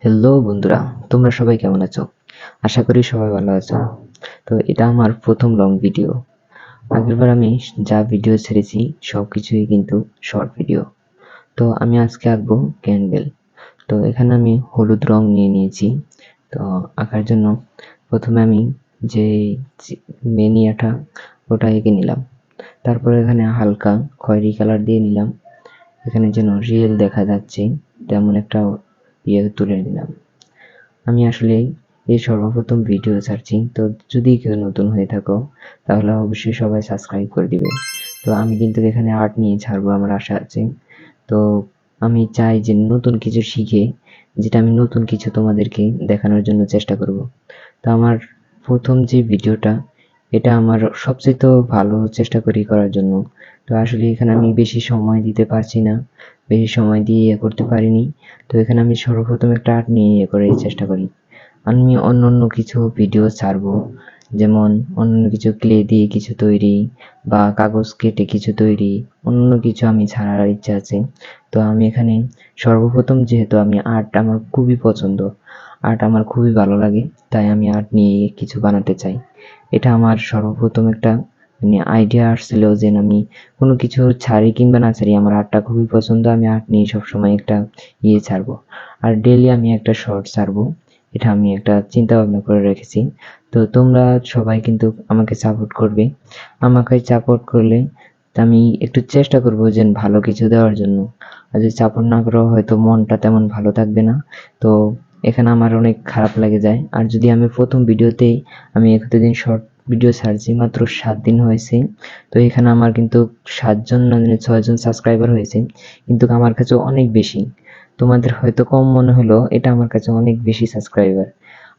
Hello বন্ধুরা, তোমরা সবাই কেমন আছো? আশা করি সবাই ভালো আছো। তো এটা আমার প্রথম লং ভিডিও। আগেরবার আমি যা ভিডিও ছেড়েছি সবকিছুই কিন্তু শর্ট ভিডিও। তো আমি আজকে আঁকবো ক্যান্ডেল। তো এখানে আমি হলুদ রং নিয়ে নিয়েছি। তো আঁকার জন্য প্রথমে আমি যে মেনিয়াটা ওটা এঁকে নিলাম। তারপরে এখানে হালকা খয়েরি কালার দিয়ে নিলাম। এখানে যেন রিয়েল দেখা যাচ্ছে তেমন একটা তুলে নিলাম। আমি আসলে এই সর্বপ্রথম ভিডিও ছাড়ছি, তো যদি কেউ নতুন হয়ে থাকো তাহলে অবশ্যই সবাই সাবস্ক্রাইব করে দিবে। তো আমি কিন্তু এখানে আর্ট নিয়ে ছাড়বো, আমার আশা আছে। তো আমি চাই যে নতুন কিছু শিখে, যেটা আমি নতুন কিছু তোমাদেরকে দেখানোর জন্য চেষ্টা করব। তো আমার প্রথম যে ভিডিওটা, এটা আমার সবচেয়ে তো ভালো চেষ্টা করি করার জন্য। তো আসলে এখানে আমি বেশি সময় দিতে পারছি না, বেশি সময় দিয়ে করতে পারিনি। তো এখানে আমি সর্বপ্রথম একটা আর্ট নিয়ে করার চেষ্টা করি। আমি অন্য কিছু ভিডিও ছাড়বো, যেমন অন্য কিছু ক্লে দিয়ে কিছু তৈরি বা কাগজ কেটে কিছু তৈরি, অন্য কিছু আমি ছাড়ার ইচ্ছা আছে। তো আমি এখানে সর্বপ্রথম, যেহেতু আমি আর্ট আমার খুবই পছন্দ, আর্ট আমার খুবই ভালো লাগে, তাই আমি আর্ট নিয়ে কিছু বানাতে চাই। এটা আমার সর্বপ্রথম একটা আইডিয়া আসছিল যে আমি কোনো কিছু ছাড়ি কিংবা না ছাড়ি, আমার আর্টটা খুবই পছন্দ, আমি আর্ট নিয়ে সবসময় একটা ছাড়বো। আর ডেইলি আমি একটা শর্ট ছাড়বো, এটা আমি একটা চিন্তা ভাবনা করে রেখেছি। তো তোমরা সবাই কিন্তু আমাকে সাপোর্ট করবে। আমাকে সাপোর্ট করলে আমি একটু চেষ্টা করব যে ভালো কিছু দেওয়ার জন্য। আর যদি সাপোর্ট না করো হয়তো মনটা তেমন ভালো থাকবে না। তো এখানে আমার অনেক খারাপ লেগে যায়। আর যদি আমি প্রথম ভিডিওতেই আমি এতদিন শর্ট ভিডিও ছাড়ছি, মাত্র 7 দিন হয়েছে। তো এখানে আমার কিন্তু 7 জন না 6 জন সাবস্ক্রাইবার হয়েছে, কিন্তু আমার কাছে অনেক বেশি। তোমাদের হয়তো কম মনে হলো, এটা আমার কাছে অনেক বেশি সাবস্ক্রাইবার,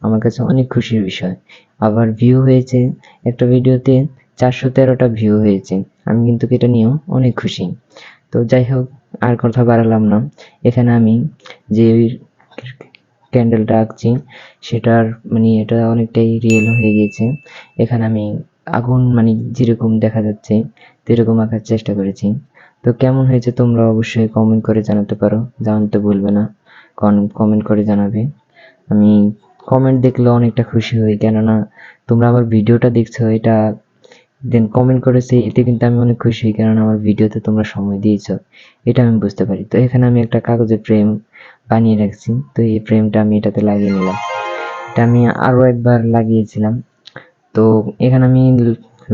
আমার কাছে অনেক খুশির বিষয়। আবার ভিউ হয়েছে একটা ভিডিওতে 413টা ভিউ হয়েছে, আমি কিন্তু এটা নিয়েও অনেক খুশি। তো যাই হোক, আর কথা বাড়ালাম না। এখানে আমি যে ক্যান্ডেলটা আঁকছি সেটার এটা অনেকটাই রিয়েল হয়ে গিয়েছে। এখানে আমি আগুন যেরকম দেখা যাচ্ছে সেরকম আঁকার চেষ্টা করেছি। তো কেমন হয়েছে তোমরা অবশ্যই কমেন্ট করে জানাতে পারো, জানতে ভুলবে না, কমেন্ট করে জানাবে। আমি কমেন্ট দেখলে অনেকটা খুশি হই, কেননা তোমরা আমার ভিডিওটা দেখছো, এটা দেন কমেন্ট করেছে, এতে কিন্তু আমি অনেক খুশি হই, কারণ আমার ভিডিওতে তোমরা সময় দিয়েছো, এটা আমি বুঝতে পারি। তো এখানে আমি একটা কাগজের ফ্রেম বানিয়ে রাখছি, তো এই ফ্রেমটা আমি এটাতে লাগিয়ে নিলাম। এটা আমি আরো একবার লাগিয়েছিলাম। তো এখানে আমি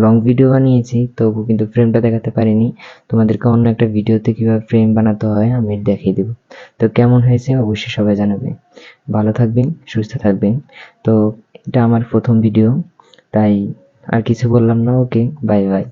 লং ভিডিও বানিয়েছি, তবু কিন্তু ফ্রেমটা দেখাতে পারিনি। তোমাদেরকে অন্য একটা ভিডিওতে কিভাবে ফ্রেম বানাতে হয় আমি দেখিয়ে দেবো। তো কেমন হয়েছে অবশ্যই সবাই জানাবে। ভালো থাকবেন, সুস্থ থাকবেন। তো এটা আমার প্রথম ভিডিও, তাই আর কিছু বললাম না। ওকে, বাই বাই।